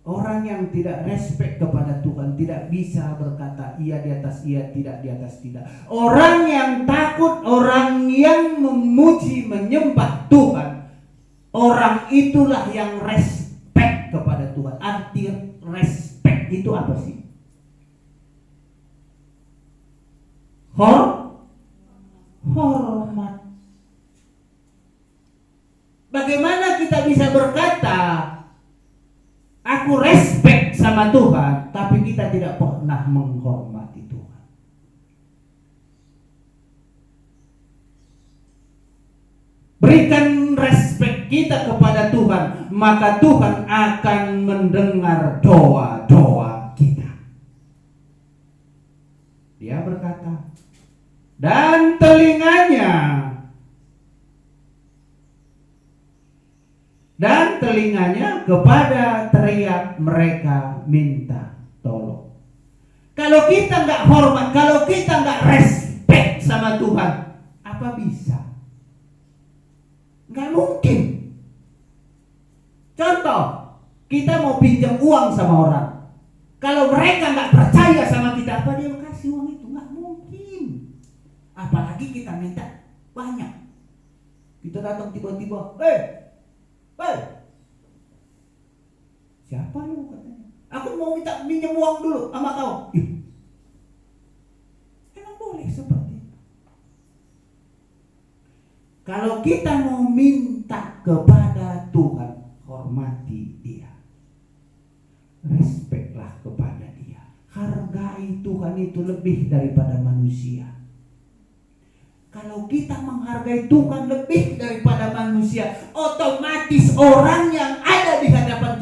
Orang yang tidak respect kepada Tuhan tidak bisa berkata iya di atas iya, tidak di atas tidak. Orang yang takut, orang yang memuji, menyembah Tuhan, orang itulah yang respect kepada Tuhan. Arti respect itu apa sih? Hormat. Bagaimana kita bisa berkata aku respect sama Tuhan, tapi kita tidak pernah menghormati Tuhan? Berikan respect kita kepada Tuhan, maka Tuhan akan mendengar doa-doa kita. Dia berkata, dan telinganya kepada teriak mereka minta tolong. Kalau kita nggak hormat, kalau kita nggak respect sama Tuhan, apa bisa? Nggak mungkin. Contoh, kita mau pinjam uang sama orang. Kalau mereka nggak percaya sama kita, apa dia kasih uang itu? Nggak mungkin. Apalagi kita minta banyak. Kita datang tiba-tiba, siapa lu katanya? Aku mau minta minjem uang dulu sama kau. Emang boleh seperti itu? Kalau kita mau minta kepada Tuhan, hormati Dia. Respeklah kepada Dia. Hargai Tuhan itu lebih daripada manusia. Kalau kita menghargai Tuhan lebih daripada manusia, otomatis orang yang ada di hadapan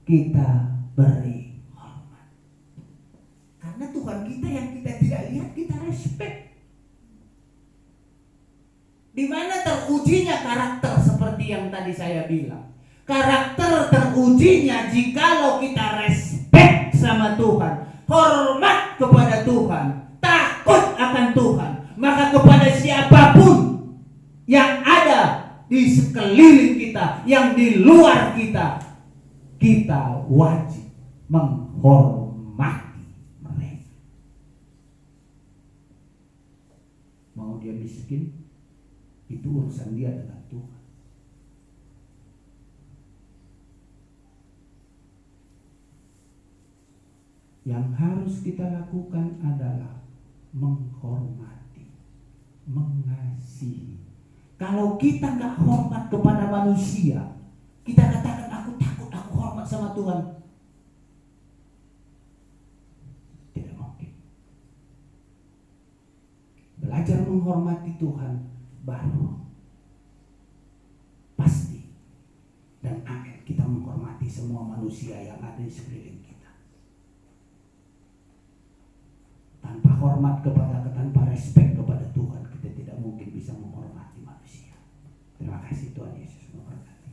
kita beri hormat. Karena Tuhan kita yang kita tidak lihat, kita respect. Di mana terujinya karakter seperti yang tadi saya bilang. Karakter terujinya jikalau kita respect sama Tuhan, hormat kepada Tuhan, takut akan Tuhan, maka kepada siapapun yang ada di sekeliling kita, yang di luar kita, kita wajib menghormati mereka. Mau dia miskin, itu urusan dia dengan Tuhan. Yang harus kita lakukan adalah menghormati, mengasihi. Kalau kita nggak hormat kepada manusia, kita katakan aku takut, aku hormat sama Tuhan. Tidak mungkin. Belajar menghormati Tuhan, baru pasti dan akan kita menghormati semua manusia yang ada di sekeliling kita. Tanpa hormat tanpa respect kepada Tuhan, kita tidak mungkin bisa menghormati manusia. Terima kasih, Tuhan Yesus memberkati.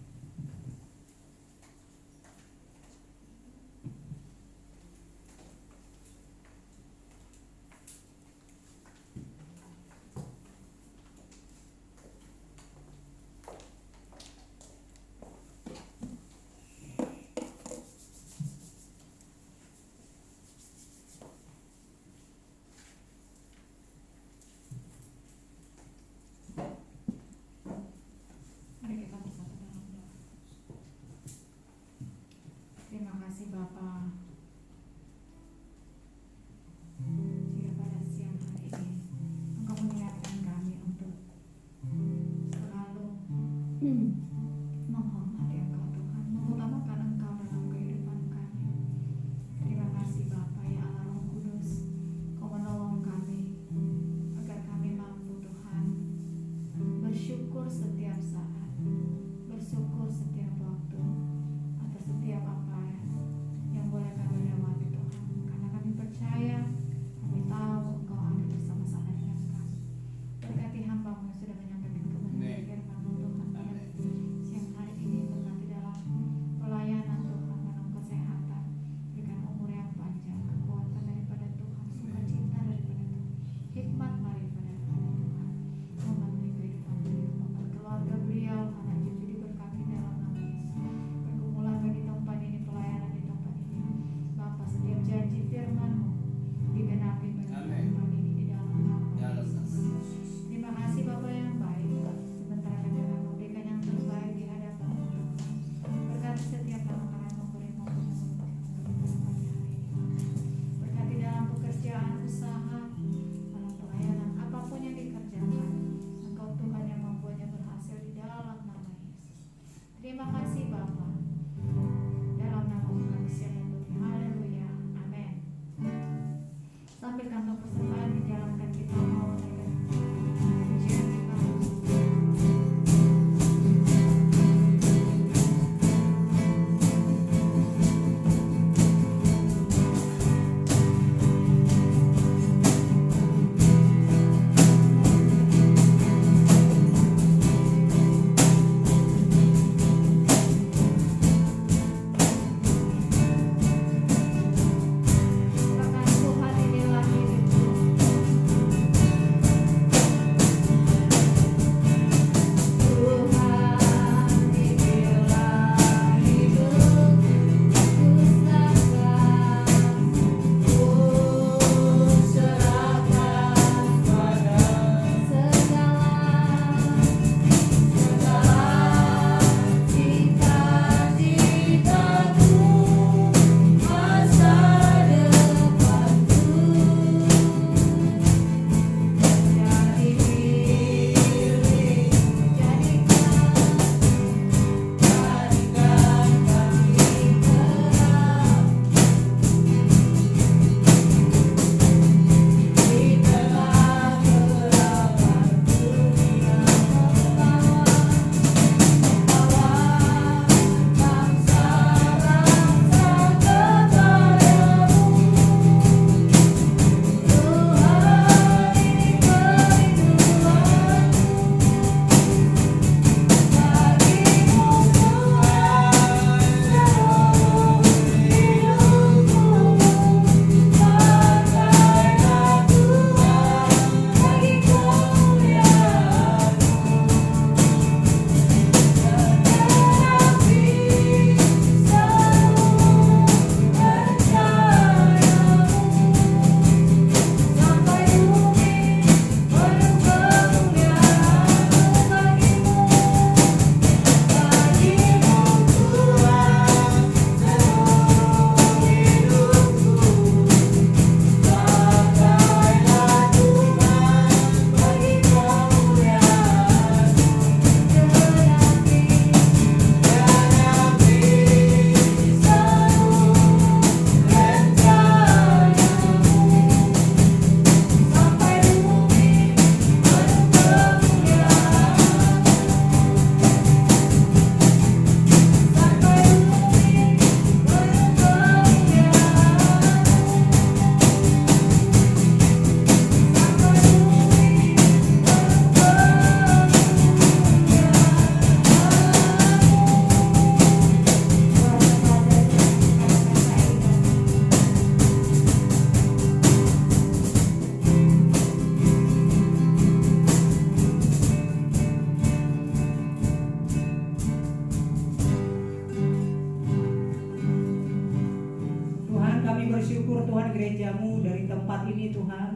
gereja-Mu dari tempat ini Tuhan.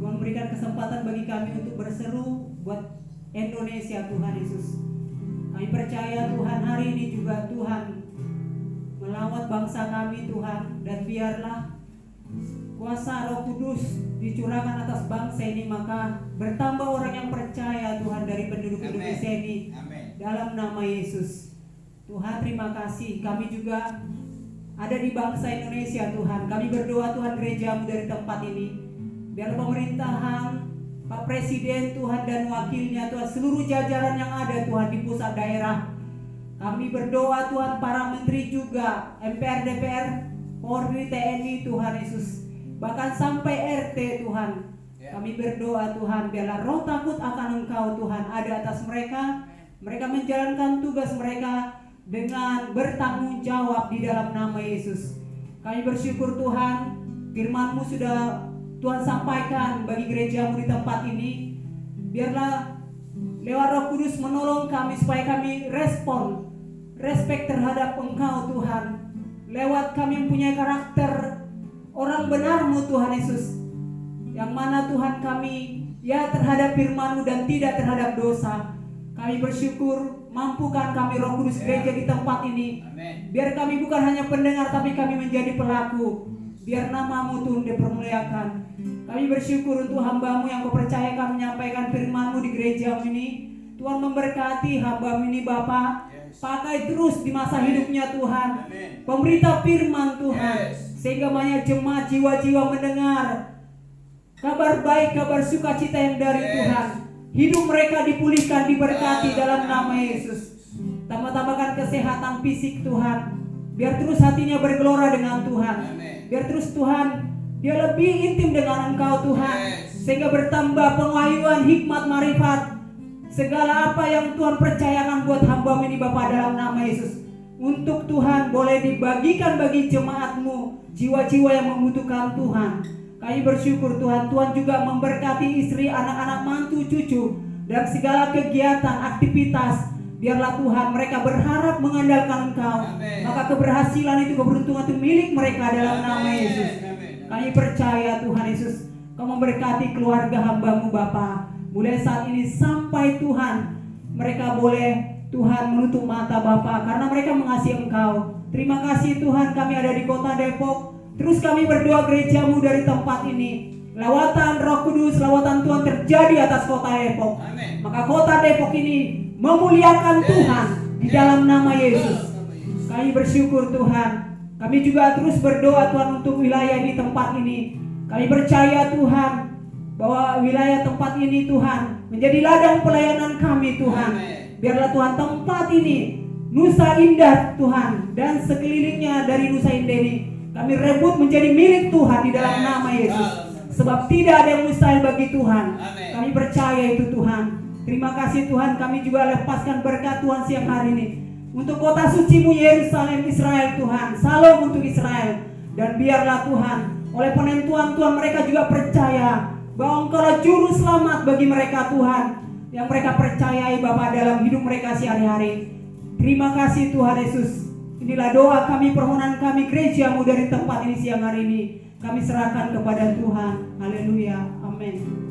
Tuhan berikan kesempatan bagi kami untuk berseru buat Indonesia Tuhan Yesus. Kami percaya Tuhan hari ini juga Tuhan melawat bangsa kami Tuhan, dan biarlah kuasa Roh Kudus dicurahkan atas bangsa ini, maka bertambah orang yang percaya Tuhan dari penduduk Indonesia ini. Amin. Dalam nama Yesus. Tuhan terima kasih, kami juga ada di bangsa Indonesia Tuhan. Kami berdoa Tuhan gereja-Mu dari tempat ini, biar pemerintahan, Pak Presiden Tuhan dan wakilnya Tuhan, seluruh jajaran yang ada Tuhan di pusat daerah, kami berdoa Tuhan, para menteri juga, MPR, DPR, Polri, TNI Tuhan Yesus, bahkan sampai RT Tuhan. Kami berdoa Tuhan, biarlah roh takut akan Engkau Tuhan ada atas mereka. Mereka menjalankan tugas mereka dengan bertanggung jawab di dalam nama Yesus. Kami bersyukur Tuhan, firman-Mu sudah Tuhan sampaikan bagi gereja-Mu di tempat ini. Biarlah lewat Roh Kudus menolong kami supaya kami respek terhadap Engkau Tuhan. Lewat kami mempunyai karakter orang benar-Mu Tuhan Yesus, yang mana Tuhan kami ya terhadap firman-Mu dan tidak terhadap dosa. Kami bersyukur, mampukan kami Roh Kudus gereja di tempat ini. Amin. Biar kami bukan hanya pendengar, tapi kami menjadi pelaku. Biar nama-Mu Tuhan dipermuliakan. Kami bersyukur untuk hamba-Mu yang Kau percayakan menyampaikan firman-Mu di gereja ini. Tuhan memberkati hamba-Mu ini Bapa. Pakai terus di masa hidupnya Tuhan. Amin. Pemberita firman Tuhan. Yes. Sehingga banyak jemaat jiwa-jiwa mendengar kabar baik, kabar sukacita yang dari Tuhan. Hidup mereka dipulihkan, diberkati dalam nama Yesus. Tambah-tambahkan kesehatan fisik Tuhan. Biar terus hatinya bergelora dengan Tuhan. Amin. Biar terus Tuhan, dia lebih intim dengan Engkau Tuhan. Yes. Sehingga bertambah pengahyuan, hikmat, marifat. Segala apa yang Tuhan percayakan buat hamba-Mu ini Bapa dalam nama Yesus. Untuk Tuhan boleh dibagikan bagi jemaat-Mu, jiwa-jiwa yang membutuhkan Tuhan. Kami bersyukur Tuhan, Tuhan juga memberkati istri, anak-anak, mantu, cucu, dan segala kegiatan, aktivitas. Biarlah Tuhan mereka berharap mengandalkan Engkau. Amin. Maka keberhasilan itu, keberuntungan itu milik mereka dalam nama Yesus. Amin. Kami percaya Tuhan Yesus, Kau memberkati keluarga hamba-Mu Bapa. Mulai saat ini sampai Tuhan mereka boleh Tuhan menutup mata Bapa, karena mereka mengasihi Engkau. Terima kasih Tuhan, kami ada di kota Depok. Terus kami berdoa gereja-Mu dari tempat ini. Lawatan Roh Kudus, lawatan Tuhan terjadi atas kota Depok. Amin. Maka kota Depok ini memuliakan Tuhan di dalam nama Yesus. Kami bersyukur Tuhan. Kami juga terus berdoa Tuhan untuk wilayah di tempat ini. Kami percaya Tuhan bahwa wilayah tempat ini Tuhan menjadi ladang pelayanan kami Tuhan. Biarlah Tuhan tempat ini Nusa Indah Tuhan dan sekelilingnya dari Nusa Indah ini kami rebut menjadi milik Tuhan di dalam nama Yesus. Sebab tidak ada yang mustahil bagi Tuhan. Kami percaya itu Tuhan. Terima kasih Tuhan, kami juga lepaskan berkat Tuhan siang hari ini untuk kota suci-Mu Yerusalem Israel Tuhan. Salam untuk Israel. Dan biarlah Tuhan, oleh penentuan Tuhan mereka juga percaya bahwa Engkaulah juru selamat bagi mereka Tuhan, yang mereka percayai Bapa dalam hidup mereka sehari-hari. Terima kasih Tuhan Yesus. Inilah doa kami, permohonan kami gereja-Mu dari tempat ini siang hari ini. Kami serahkan kepada Tuhan. Haleluya. Amin.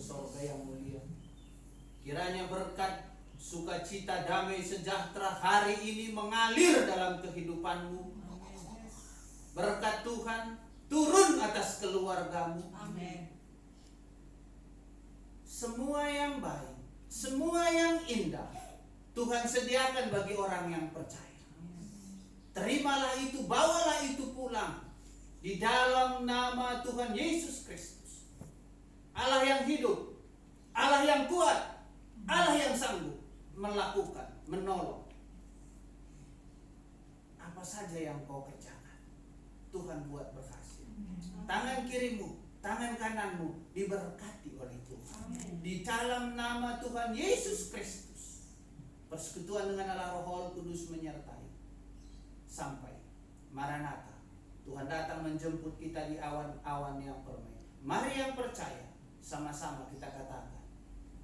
ke sorga yang mulia. Kiranya berkat, sukacita, damai, sejahtera hari ini mengalir dalam kehidupanmu. Berkat Tuhan turun atas keluargamu. Amin. Semua yang baik, semua yang indah Tuhan sediakan bagi orang yang percaya. Terimalah itu, bawalah itu pulang di dalam nama Tuhan Yesus Kristus. Allah yang hidup, Allah yang kuat, Allah yang sanggup melakukan, menolong. Apa saja yang kau kerjakan, Tuhan buat berhasil. Tangan kirimu, tangan kananmu diberkati oleh Tuhan. Di dalam nama Tuhan Yesus Kristus, persekutuan dengan Allah Roh Kudus menyertai sampai Maranatha. Tuhan datang menjemput kita di awan-awan yang permai. Mari yang percaya, sama-sama kita katakan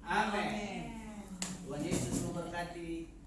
amin. Tuhan Yesus memberkati.